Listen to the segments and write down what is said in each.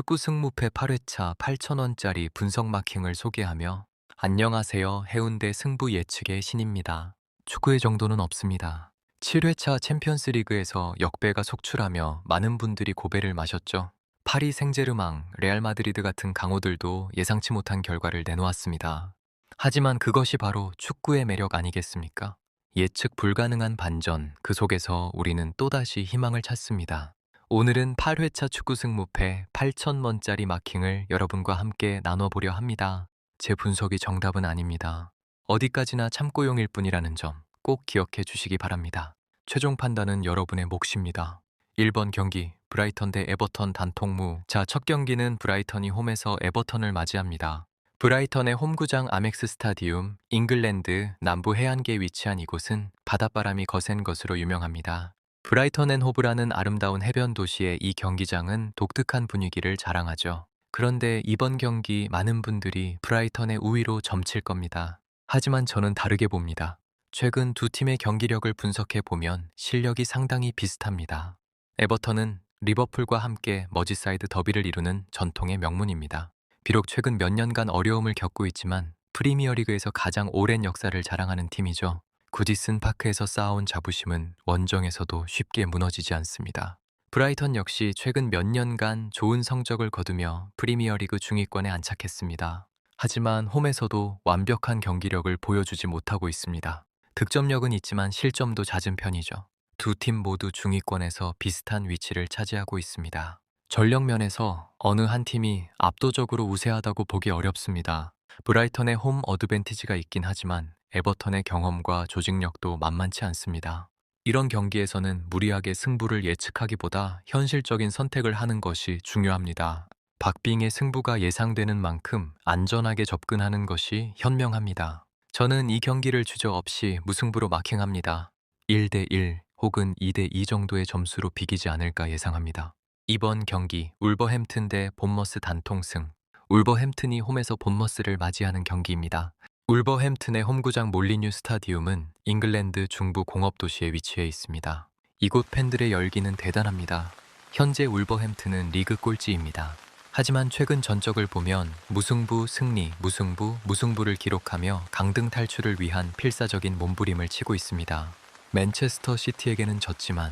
축구 승무패 8회차 8,000원짜리 분석 마킹을 소개하며 안녕하세요. 해운대 승부 예측의 신입니다. 축구의 정도는 없습니다. 7회차 챔피언스 리그에서 역배가 속출하며 많은 분들이 고배를 마셨죠. 파리 생제르맹, 레알 마드리드 같은 강호들도 예상치 못한 결과를 내놓았습니다. 하지만 그것이 바로 축구의 매력 아니겠습니까? 예측 불가능한 반전, 그 속에서 우리는 또다시 희망을 찾습니다. 오늘은 8회차 축구 승무패 8,000원짜리 마킹을 여러분과 함께 나눠보려 합니다. 제 분석이 정답은 아닙니다. 어디까지나 참고용일 뿐이라는 점 꼭 기억해 주시기 바랍니다. 최종 판단은 여러분의 몫입니다. 1번 경기 브라이턴 대 에버턴 단통무. 첫 경기는 브라이턴이 홈에서 에버턴을 맞이합니다. 브라이턴의 홈구장 아멕스 스타디움, 잉글랜드 남부 해안계에 위치한 이곳은 바닷바람이 거센 것으로 유명합니다. 브라이턴 앤 호브라는 아름다운 해변 도시의 이 경기장은 독특한 분위기를 자랑하죠. 그런데 이번 경기 많은 분들이 브라이턴의 우위로 점칠 겁니다. 하지만 저는 다르게 봅니다. 최근 두 팀의 경기력을 분석해 보면 실력이 상당히 비슷합니다. 에버턴은 리버풀과 함께 머지사이드 더비를 이루는 전통의 명문입니다. 비록 최근 몇 년간 어려움을 겪고 있지만 프리미어리그에서 가장 오랜 역사를 자랑하는 팀이죠. 구디슨 파크에서 쌓아온 자부심은 원정에서도 쉽게 무너지지 않습니다. 브라이턴 역시 최근 몇 년간 좋은 성적을 거두며 프리미어리그 중위권에 안착했습니다. 하지만 홈에서도 완벽한 경기력을 보여주지 못하고 있습니다. 득점력은 있지만 실점도 잦은 편이죠. 두 팀 모두 중위권에서 비슷한 위치를 차지하고 있습니다. 전력 면에서 어느 한 팀이 압도적으로 우세하다고 보기 어렵습니다. 브라이턴의 홈 어드밴티지가 있긴 하지만 에버턴의 경험과 조직력도 만만치 않습니다. 이런 경기에서는 무리하게 승부를 예측하기보다 현실적인 선택을 하는 것이 중요합니다. 박빙의 승부가 예상되는 만큼 안전하게 접근하는 것이 현명합니다. 저는 이 경기를 주저없이 무승부로 마킹합니다. 1대1 혹은 2대2 정도의 점수로 비기지 않을까 예상합니다. 이번 경기 울버햄튼 대 본머스 단통승. 울버햄튼이 홈에서 본머스를 맞이하는 경기입니다. 울버햄튼의 홈구장 몰리뉴 스타디움은 잉글랜드 중부 공업도시에 위치해 있습니다. 이곳 팬들의 열기는 대단합니다. 현재 울버햄튼은 리그 꼴찌입니다. 하지만 최근 전적을 보면 무승부, 승리, 무승부, 무승부를 기록하며 강등 탈출을 위한 필사적인 몸부림을 치고 있습니다. 맨체스터 시티에게는 졌지만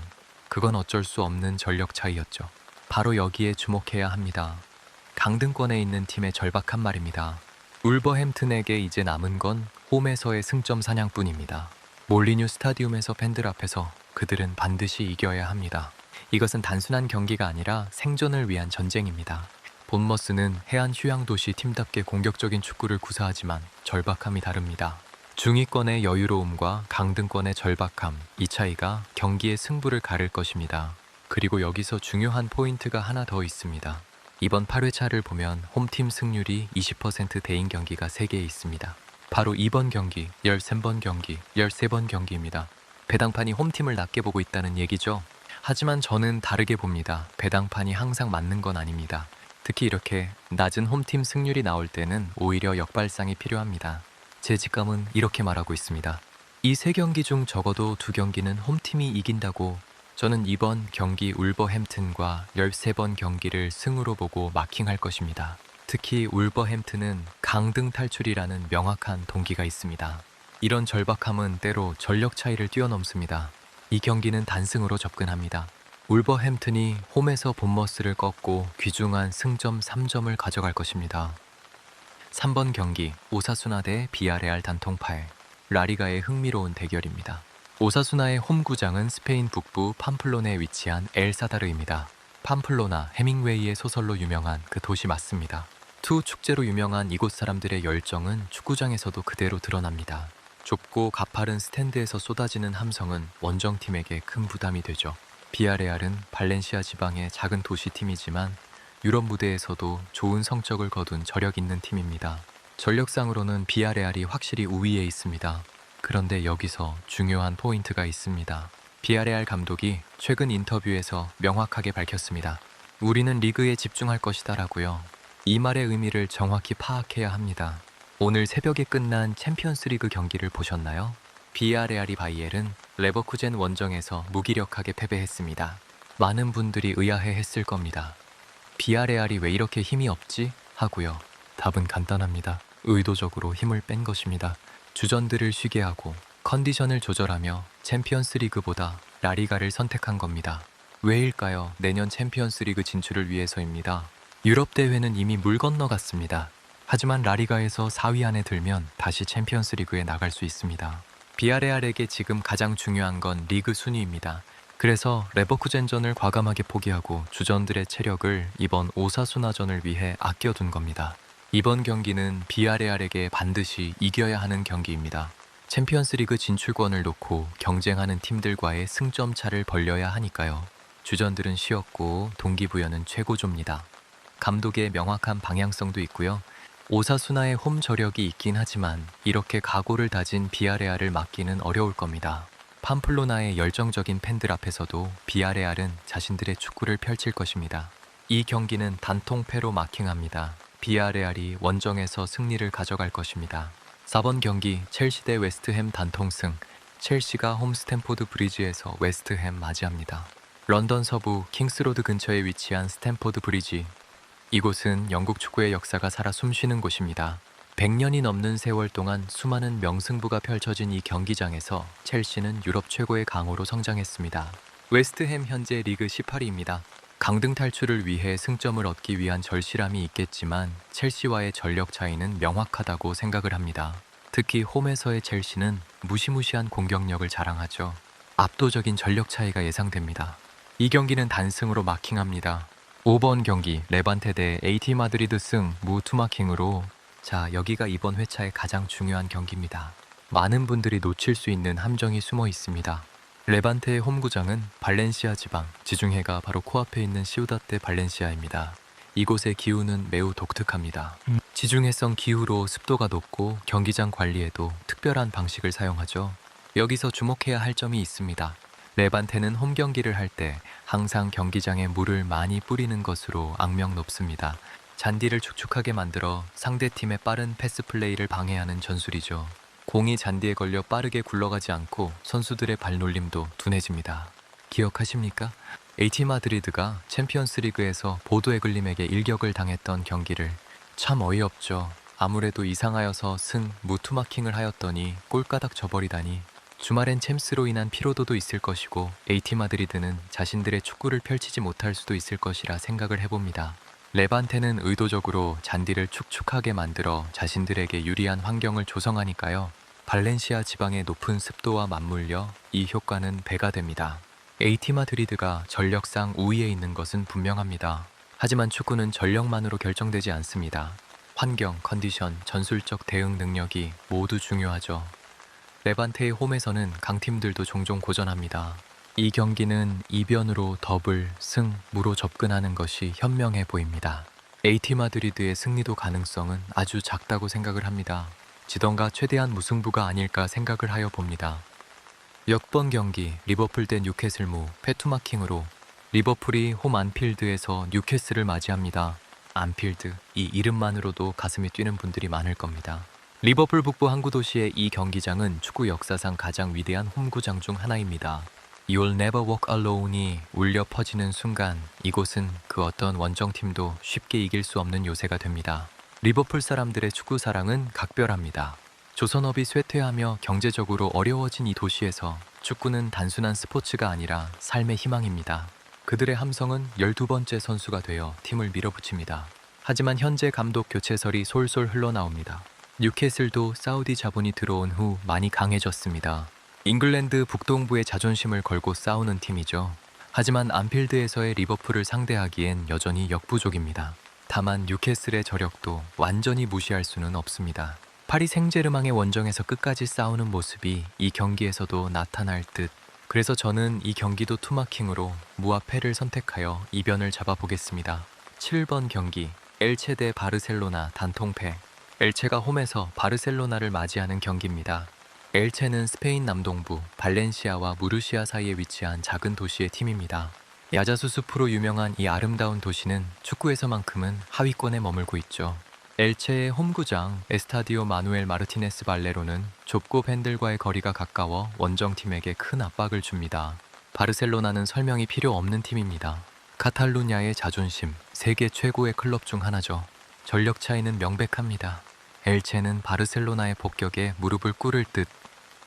그건 어쩔 수 없는 전력 차이였죠. 바로 여기에 주목해야 합니다. 강등권에 있는 팀의 절박한 말입니다. 울버햄튼에게 이제 남은 건 홈에서의 승점 사냥뿐입니다. 몰리뉴 스타디움에서 팬들 앞에서 그들은 반드시 이겨야 합니다. 이것은 단순한 경기가 아니라 생존을 위한 전쟁입니다. 본머스는 해안 휴양도시 팀답게 공격적인 축구를 구사하지만 절박함이 다릅니다. 중위권의 여유로움과 강등권의 절박함, 이 차이가 경기의 승부를 가를 것입니다. 그리고 여기서 중요한 포인트가 하나 더 있습니다. 이번 8회차를 보면 홈팀 승률이 20%대인 경기가 3개 있습니다. 바로 이번 경기, 13번 경기, 13번 경기입니다. 배당판이 홈팀을 낮게 보고 있다는 얘기죠. 하지만 저는 다르게 봅니다. 배당판이 항상 맞는 건 아닙니다. 특히 이렇게 낮은 홈팀 승률이 나올 때는 오히려 역발상이 필요합니다. 제 직감은 이렇게 말하고 있습니다. 이 3경기 중 적어도 2경기는 홈팀이 이긴다고. 저는 이번 경기 울버햄튼과 13번 경기를 승으로 보고 마킹할 것입니다. 특히 울버햄튼은 강등 탈출이라는 명확한 동기가 있습니다. 이런 절박함은 때로 전력 차이를 뛰어넘습니다. 이 경기는 단승으로 접근합니다. 울버햄튼이 홈에서 본머스를 꺾고 귀중한 승점 3점을 가져갈 것입니다. 3번 경기 오사수나 대 비아레알 단통파에. 라리가의 흥미로운 대결입니다. 오사수나의 홈구장은 스페인 북부 팜플로나에 위치한 엘사다르입니다. 팜플로나, 해밍웨이의 소설로 유명한 그 도시 맞습니다. 투 축제로 유명한 이곳 사람들의 열정은 축구장에서도 그대로 드러납니다. 좁고 가파른 스탠드에서 쏟아지는 함성은 원정팀에게 큰 부담이 되죠. 비아레알은 발렌시아 지방의 작은 도시팀이지만 유럽 무대에서도 좋은 성적을 거둔 저력 있는 팀입니다. 전력상으로는 비아레알이 확실히 우위에 있습니다. 그런데 여기서 중요한 포인트가 있습니다. 비아레알 감독이 최근 인터뷰에서 명확하게 밝혔습니다. 우리는 리그에 집중할 것이다 라고요. 이 말의 의미를 정확히 파악해야 합니다. 오늘 새벽에 끝난 챔피언스리그 경기를 보셨나요? 비아레알이 바이엘은 레버쿠젠 원정에서 무기력하게 패배했습니다. 많은 분들이 의아해했을 겁니다. 비아레알이 왜 이렇게 힘이 없지? 하고요. 답은 간단합니다. 의도적으로 힘을 뺀 것입니다. 주전들을 쉬게 하고 컨디션을 조절하며 챔피언스 리그보다 라리가를 선택한 겁니다. 왜일까요? 내년 챔피언스 리그 진출을 위해서입니다. 유럽 대회는 이미 물 건너갔습니다. 하지만 라리가에서 4위 안에 들면 다시 챔피언스 리그에 나갈 수 있습니다. 비아레알에게 지금 가장 중요한 건 리그 순위입니다. 그래서 레버쿠젠전을 과감하게 포기하고 주전들의 체력을 이번 오사수나전을 위해 아껴둔 겁니다. 이번 경기는 비아레알에게 반드시 이겨야 하는 경기입니다. 챔피언스리그 진출권을 놓고 경쟁하는 팀들과의 승점 차를 벌려야 하니까요. 주전들은 쉬었고 동기부여는 최고조입니다. 감독의 명확한 방향성도 있고요. 오사수나의 홈 저력이 있긴 하지만 이렇게 각오를 다진 비아레알을 막기는 어려울 겁니다. 팜플로나의 열정적인 팬들 앞에서도 비아레알은 자신들의 축구를 펼칠 것입니다. 이 경기는 단통패로 마킹합니다. 비아레알이 원정에서 승리를 가져갈 것입니다. 4번 경기 첼시 대 웨스트햄 단통승. 첼시가 홈 스탠포드 브리지에서 웨스트햄 맞이합니다. 런던 서부 킹스로드 근처에 위치한 스탠포드 브리지. 이곳은 영국 축구의 역사가 살아 숨쉬는 곳입니다. 100년이 넘는 세월 동안 수많은 명승부가 펼쳐진 이 경기장에서 첼시는 유럽 최고의 강호로 성장했습니다. 웨스트햄 현재 리그 18위입니다. 강등 탈출을 위해 승점을 얻기 위한 절실함이 있겠지만 첼시와의 전력 차이는 명확하다고 생각을 합니다. 특히 홈에서의 첼시는 무시무시한 공격력을 자랑하죠. 압도적인 전력 차이가 예상됩니다. 이 경기는 단승으로 마킹합니다. 5번 경기 레반테 대 AT 마드리드 승 무 투마킹으로. 자, 여기가 이번 회차의 가장 중요한 경기입니다. 많은 분들이 놓칠 수 있는 함정이 숨어 있습니다. 레반테의 홈구장은 발렌시아 지방, 지중해가 바로 코앞에 있는 시우다테 발렌시아입니다. 이곳의 기후는 매우 독특합니다. 지중해성 기후로 습도가 높고 경기장 관리에도 특별한 방식을 사용하죠. 여기서 주목해야 할 점이 있습니다. 레반테는 홈 경기를 할 때 항상 경기장에 물을 많이 뿌리는 것으로 악명 높습니다. 잔디를 축축하게 만들어 상대팀의 빠른 패스 플레이를 방해하는 전술이죠. 공이 잔디에 걸려 빠르게 굴러가지 않고 선수들의 발놀림도 둔해집니다. 기억하십니까? AT 마드리드가 챔피언스 리그에서 보도 에글림에게 일격을 당했던 경기를. 참 어이없죠. 아무래도 이상하여서 승 무투마킹을 하였더니 꼴가닥 져버리다니. 주말엔 챔스로 인한 피로도도 있을 것이고 AT 마드리드는 자신들의 축구를 펼치지 못할 수도 있을 것이라 생각을 해봅니다. 레반테는 의도적으로 잔디를 축축하게 만들어 자신들에게 유리한 환경을 조성하니까요. 발렌시아 지방의 높은 습도와 맞물려 이 효과는 배가 됩니다. AT 마드리드가 전력상 우위에 있는 것은 분명합니다. 하지만 축구는 전력만으로 결정되지 않습니다. 환경, 컨디션, 전술적 대응 능력이 모두 중요하죠. 레반테의 홈에서는 강팀들도 종종 고전합니다. 이 경기는 이변으로 더블, 승, 무로 접근하는 것이 현명해 보입니다. AT 마드리드의 승리도 가능성은 아주 작다고 생각을 합니다. 지던가 최대한 무승부가 아닐까 생각을 하여 봅니다. 역번 경기 리버풀 대 뉴캐슬 무 페투마킹으로. 리버풀이 홈 안필드에서 뉴캐슬을 맞이합니다. 안필드, 이 이름만으로도 가슴이 뛰는 분들이 많을 겁니다. 리버풀 북부 항구 도시의 이 경기장은 축구 역사상 가장 위대한 홈구장 중 하나입니다. You'll never walk alone이 울려 퍼지는 순간 이곳은 그 어떤 원정팀도 쉽게 이길 수 없는 요새가 됩니다. 리버풀 사람들의 축구 사랑은 각별합니다. 조선업이 쇠퇴하며 경제적으로 어려워진 이 도시에서 축구는 단순한 스포츠가 아니라 삶의 희망입니다. 그들의 함성은 12번째 선수가 되어 팀을 밀어붙입니다. 하지만 현재 감독 교체설이 솔솔 흘러나옵니다. 뉴캐슬도 사우디 자본이 들어온 후 많이 강해졌습니다. 잉글랜드 북동부의 자존심을 걸고 싸우는 팀이죠. 하지만 안필드에서의 리버풀을 상대하기엔 여전히 역부족입니다. 다만 뉴캐슬의 저력도 완전히 무시할 수는 없습니다. 파리 생제르맹의 원정에서 끝까지 싸우는 모습이 이 경기에서도 나타날 듯. 그래서 저는 이 경기도 투마킹으로 무와 패를 선택하여 이변을 잡아보겠습니다. 7번 경기 엘체 대 바르셀로나 단통패. 엘체가 홈에서 바르셀로나를 맞이하는 경기입니다. 엘체는 스페인 남동부 발렌시아와 무르시아 사이에 위치한 작은 도시의 팀입니다. 야자수 숲으로 유명한 이 아름다운 도시는 축구에서만큼은 하위권에 머물고 있죠. 엘체의 홈구장 에스타디오 마누엘 마르티네스 발레로는 좁고 팬들과의 거리가 가까워 원정팀에게 큰 압박을 줍니다. 바르셀로나는 설명이 필요 없는 팀입니다. 카탈루냐의 자존심, 세계 최고의 클럽 중 하나죠. 전력 차이는 명백합니다. 엘체는 바르셀로나의 폭격에 무릎을 꿇을 듯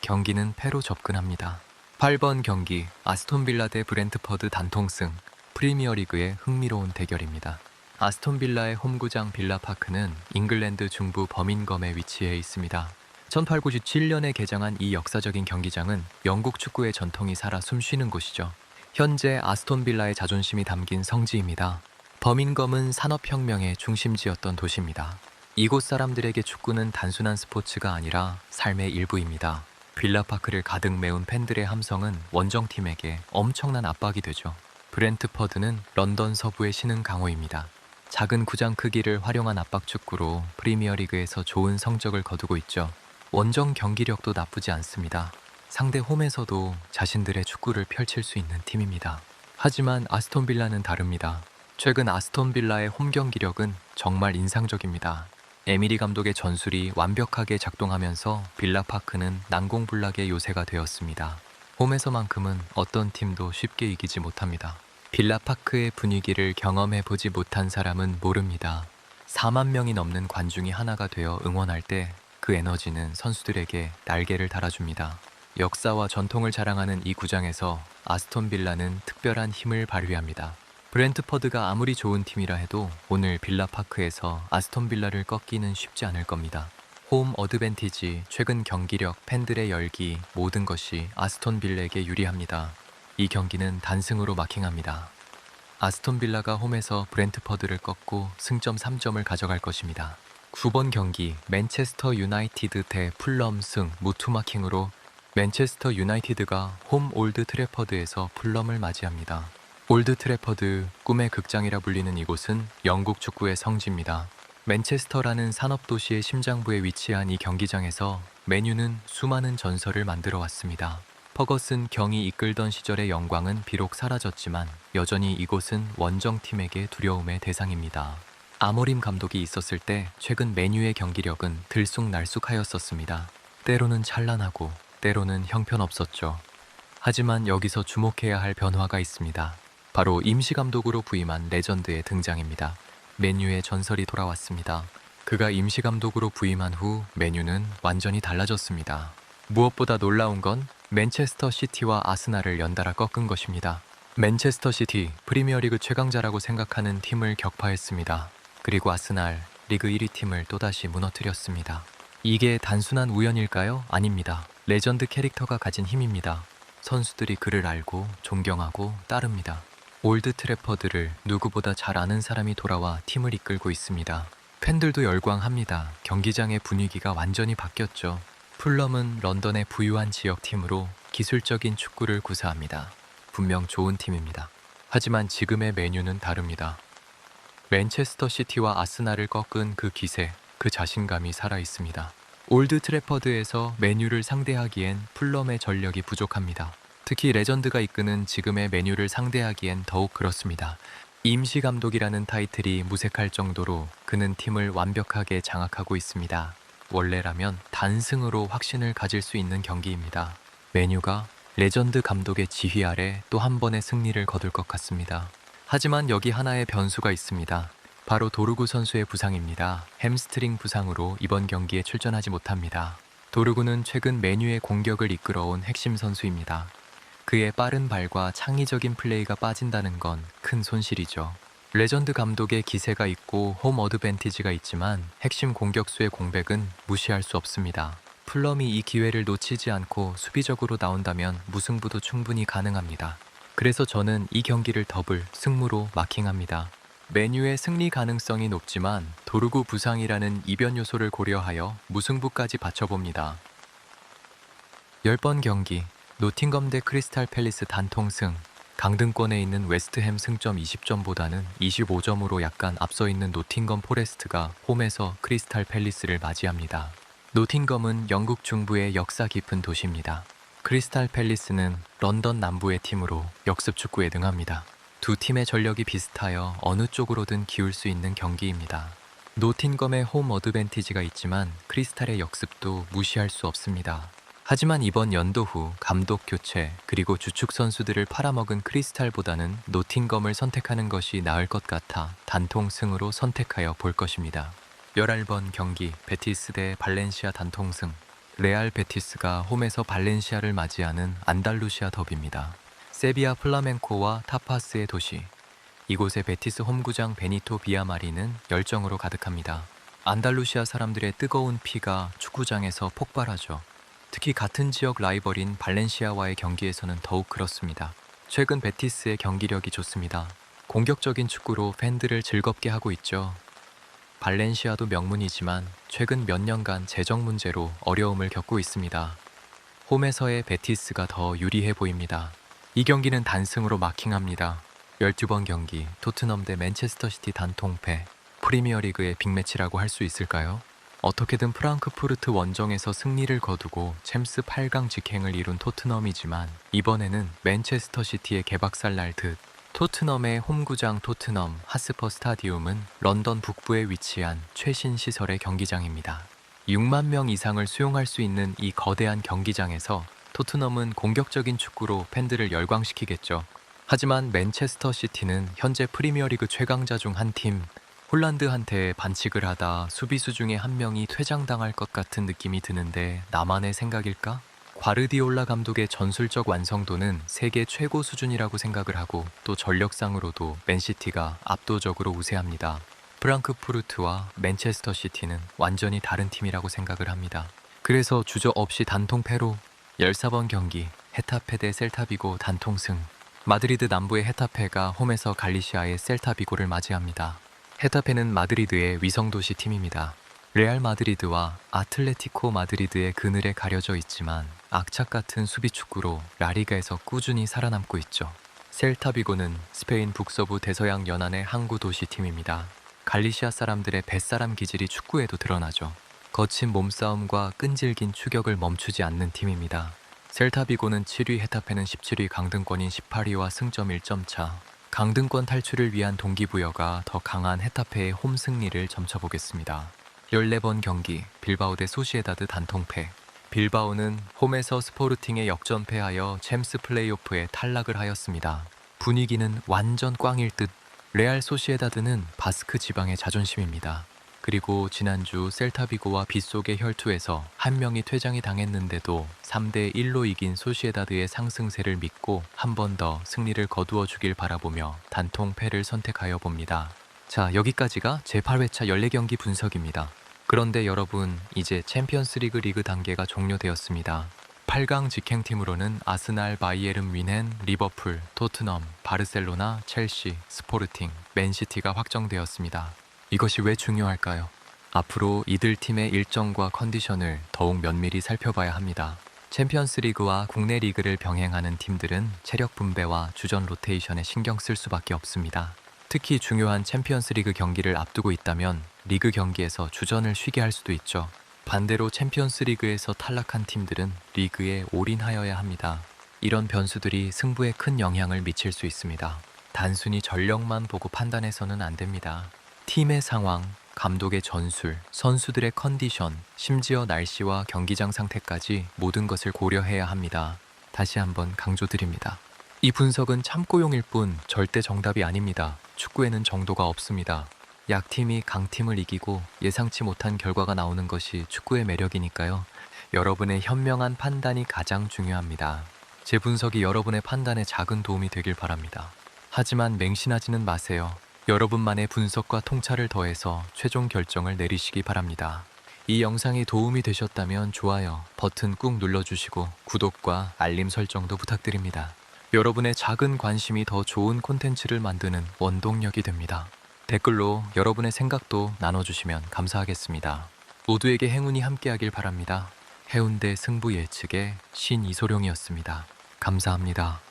경기는 패로 접근합니다. 8번 경기 아스톤 빌라 대 브렌트퍼드 단통승. 프리미어리그의 흥미로운 대결입니다. 아스톤 빌라의 홈구장 빌라파크는 잉글랜드 중부 버민검에 위치해 있습니다. 1897년에 개장한 이 역사적인 경기장은 영국 축구의 전통이 살아 숨쉬는 곳이죠. 현재 아스톤 빌라의 자존심이 담긴 성지입니다. 버민검은 산업혁명의 중심지였던 도시입니다. 이곳 사람들에게 축구는 단순한 스포츠가 아니라 삶의 일부입니다. 빌라파크를 가득 메운 팬들의 함성은 원정팀에게 엄청난 압박이 되죠. 브렌트퍼드는 런던 서부의 신흥 강호입니다. 작은 구장 크기를 활용한 압박축구로 프리미어리그에서 좋은 성적을 거두고 있죠. 원정 경기력도 나쁘지 않습니다. 상대 홈에서도 자신들의 축구를 펼칠 수 있는 팀입니다. 하지만 아스톤 빌라는 다릅니다. 최근 아스톤 빌라의 홈 경기력은 정말 인상적입니다. 에미리 감독의 전술이 완벽하게 작동하면서 빌라파크는 난공불락의 요새가 되었습니다. 홈에서만큼은 어떤 팀도 쉽게 이기지 못합니다. 빌라파크의 분위기를 경험해보지 못한 사람은 모릅니다. 4만 명이 넘는 관중이 하나가 되어 응원할 때 그 에너지는 선수들에게 날개를 달아줍니다. 역사와 전통을 자랑하는 이 구장에서 아스톤 빌라는 특별한 힘을 발휘합니다. 브렌트퍼드가 아무리 좋은 팀이라 해도 오늘 빌라파크에서 아스톤 빌라를 꺾기는 쉽지 않을 겁니다. 홈 어드밴티지, 최근 경기력, 팬들의 열기, 모든 것이 아스톤 빌라에게 유리합니다. 이 경기는 단승으로 마킹합니다. 아스톤 빌라가 홈에서 브렌트퍼드를 꺾고 승점 3점을 가져갈 것입니다. 9번 경기 맨체스터 유나이티드 대 풀럼 승 무투 마킹으로 맨체스터 유나이티드가 홈 올드 트래퍼드에서 풀럼을 맞이합니다. 올드 트래퍼드, 꿈의 극장이라 불리는 이곳은 영국 축구의 성지입니다. 맨체스터라는 산업도시의 심장부에 위치한 이 경기장에서 맨유는 수많은 전설을 만들어 왔습니다. 퍼거슨 경이 이끌던 시절의 영광은 비록 사라졌지만 여전히 이곳은 원정팀에게 두려움의 대상입니다. 아모림 감독이 있었을 때 최근 맨유의 경기력은 들쑥날쑥하였었습니다. 때로는 찬란하고 때로는 형편없었죠. 하지만 여기서 주목해야 할 변화가 있습니다. 바로 임시감독으로 부임한 레전드의 등장입니다. 맨유의 전설이 돌아왔습니다. 그가 임시감독으로 부임한 후 맨유는 완전히 달라졌습니다. 무엇보다 놀라운 건 맨체스터 시티와 아스날을 연달아 꺾은 것입니다. 맨체스터 시티, 프리미어리그 최강자라고 생각하는 팀을 격파했습니다. 그리고 아스날, 리그 1위 팀을 또다시 무너뜨렸습니다. 이게 단순한 우연일까요? 아닙니다. 레전드 캐릭터가 가진 힘입니다. 선수들이 그를 알고 존경하고 따릅니다. 올드 트래퍼드를 누구보다 잘 아는 사람이 돌아와 팀을 이끌고 있습니다. 팬들도 열광합니다. 경기장의 분위기가 완전히 바뀌었죠. 풀럼은 런던의 부유한 지역팀으로 기술적인 축구를 구사합니다. 분명 좋은 팀입니다. 하지만 지금의 맨유는 다릅니다. 맨체스터 시티와 아스날을 꺾은 그 기세, 그 자신감이 살아있습니다. 올드 트래퍼드에서 맨유를 상대하기엔 풀럼의 전력이 부족합니다. 특히 레전드가 이끄는 지금의 맨유를 상대하기엔 더욱 그렇습니다. 임시감독이라는 타이틀이 무색할 정도로 그는 팀을 완벽하게 장악하고 있습니다. 원래라면 단승으로 확신을 가질 수 있는 경기입니다. 맨유가 레전드 감독의 지휘 아래 또 한 번의 승리를 거둘 것 같습니다. 하지만 여기 하나의 변수가 있습니다. 바로 도르구 선수의 부상입니다. 햄스트링 부상으로 이번 경기에 출전하지 못합니다. 도르구는 최근 맨유의 공격을 이끌어온 핵심 선수입니다. 그의 빠른 발과 창의적인 플레이가 빠진다는 건 큰 손실이죠. 레전드 감독의 기세가 있고 홈 어드밴티지가 있지만 핵심 공격수의 공백은 무시할 수 없습니다. 풀럼이 이 기회를 놓치지 않고 수비적으로 나온다면 무승부도 충분히 가능합니다. 그래서 저는 이 경기를 더블 승무로 마킹합니다. 맨유의 승리 가능성이 높지만 도르구 부상이라는 이변 요소를 고려하여 무승부까지 받쳐봅니다. 10번 경기 노팅엄 대 크리스탈 팰리스 단통승. 강등권에 있는 웨스트햄 승점 20점보다는 25점으로 약간 앞서 있는 노팅엄 포레스트가 홈에서 크리스탈 팰리스를 맞이합니다. 노팅엄은 영국 중부의 역사 깊은 도시입니다. 크리스탈 팰리스는 런던 남부의 팀으로 역습 축구에 능합니다. 두 팀의 전력이 비슷하여 어느 쪽으로든 기울 수 있는 경기입니다. 노팅엄의 홈 어드밴티지가 있지만 크리스탈의 역습도 무시할 수 없습니다. 하지만 이번 연도 후 감독 교체 그리고 주축 선수들을 팔아먹은 크리스탈보다는 노팅검을 선택하는 것이 나을 것 같아 단통승으로 선택하여 볼 것입니다. 11번 경기 베티스 대 발렌시아 단통승. 레알 베티스가 홈에서 발렌시아를 맞이하는 안달루시아 더비입니다. 세비야 플라멘코와 타파스의 도시. 이곳의 베티스 홈구장 베니토 비아마리는 열정으로 가득합니다. 안달루시아 사람들의 뜨거운 피가 축구장에서 폭발하죠. 특히 같은 지역 라이벌인 발렌시아와의 경기에서는 더욱 그렇습니다. 최근 베티스의 경기력이 좋습니다. 공격적인 축구로 팬들을 즐겁게 하고 있죠. 발렌시아도 명문이지만 최근 몇 년간 재정 문제로 어려움을 겪고 있습니다. 홈에서의 베티스가 더 유리해 보입니다. 이 경기는 단승으로 마킹합니다. 12번 경기 토트넘 대 맨체스터 시티 단통패. 프리미어리그의 빅매치라고 할 수 있을까요? 어떻게든 프랑크푸르트 원정에서 승리를 거두고 챔스 8강 직행을 이룬 토트넘이지만 이번에는 맨체스터 시티의 개박살 날 듯. 토트넘의 홈구장 토트넘 하스퍼 스타디움은 런던 북부에 위치한 최신 시설의 경기장입니다. 6만 명 이상을 수용할 수 있는 이 거대한 경기장에서 토트넘은 공격적인 축구로 팬들을 열광시키겠죠. 하지만 맨체스터 시티는 현재 프리미어리그 최강자 중 한 팀, 홀란드한테 반칙을 하다 수비수 중에 한 명이 퇴장당할 것 같은 느낌이 드는데 나만의 생각일까? 과르디올라 감독의 전술적 완성도는 세계 최고 수준이라고 생각을 하고 또 전력상으로도 맨시티가 압도적으로 우세합니다. 프랑크푸르트와 맨체스터 시티는 완전히 다른 팀이라고 생각을 합니다. 그래서 주저없이 단통패로 14번 경기 헤타페 대 셀타비고 단통승. 마드리드 남부의 헤타페가 홈에서 갈리시아의 셀타비고를 맞이합니다. 헤타페는 마드리드의 위성도시 팀입니다. 레알 마드리드와 아틀레티코 마드리드의 그늘에 가려져 있지만 악착 같은 수비 축구로 라리가에서 꾸준히 살아남고 있죠. 셀타비고는 스페인 북서부 대서양 연안의 항구 도시 팀입니다. 갈리시아 사람들의 뱃사람 기질이 축구에도 드러나죠. 거친 몸싸움과 끈질긴 추격을 멈추지 않는 팀입니다. 셀타비고는 7위, 헤타페는 17위, 강등권인 18위와 승점 1점 차. 강등권 탈출을 위한 동기부여가 더 강한 헤타페의 홈 승리를 점쳐보겠습니다. 14번 경기 빌바오 대 소시에다드 단통패. 빌바오는 홈에서 스포르팅에 역전패하여 챔스 플레이오프에 탈락을 하였습니다. 분위기는 완전 꽝일 듯. 레알 소시에다드는 바스크 지방의 자존심입니다. 그리고 지난주 셀타비고와 빗속의 혈투에서 한 명이 퇴장이 당했는데도 3대 1로 이긴 소시에다드의 상승세를 믿고 한 번 더 승리를 거두어 주길 바라보며 단통패를 선택하여 봅니다. 자, 여기까지가 제8회차 14경기 분석입니다. 그런데 여러분, 이제 챔피언스리그 리그 단계가 종료되었습니다. 8강 직행팀으로는 아스날, 바이에른 뮌헨, 리버풀, 토트넘, 바르셀로나, 첼시, 스포르팅, 맨시티가 확정되었습니다. 이것이 왜 중요할까요? 앞으로 이들 팀의 일정과 컨디션을 더욱 면밀히 살펴봐야 합니다. 챔피언스 리그와 국내 리그를 병행하는 팀들은 체력 분배와 주전 로테이션에 신경 쓸 수밖에 없습니다. 특히 중요한 챔피언스 리그 경기를 앞두고 있다면 리그 경기에서 주전을 쉬게 할 수도 있죠. 반대로 챔피언스 리그에서 탈락한 팀들은 리그에 올인하여야 합니다. 이런 변수들이 승부에 큰 영향을 미칠 수 있습니다. 단순히 전력만 보고 판단해서는 안 됩니다. 팀의 상황, 감독의 전술, 선수들의 컨디션, 심지어 날씨와 경기장 상태까지 모든 것을 고려해야 합니다. 다시 한번 강조드립니다. 이 분석은 참고용일 뿐 절대 정답이 아닙니다. 축구에는 정도가 없습니다. 약팀이 강팀을 이기고 예상치 못한 결과가 나오는 것이 축구의 매력이니까요. 여러분의 현명한 판단이 가장 중요합니다. 제 분석이 여러분의 판단에 작은 도움이 되길 바랍니다. 하지만 맹신하지는 마세요. 여러분만의 분석과 통찰을 더해서 최종 결정을 내리시기 바랍니다. 이 영상이 도움이 되셨다면 좋아요 버튼 꾹 눌러주시고 구독과 알림 설정도 부탁드립니다. 여러분의 작은 관심이 더 좋은 콘텐츠를 만드는 원동력이 됩니다. 댓글로 여러분의 생각도 나눠주시면 감사하겠습니다. 모두에게 행운이 함께하길 바랍니다. 해운대 승부 예측의 신이소룡이었습니다. 감사합니다.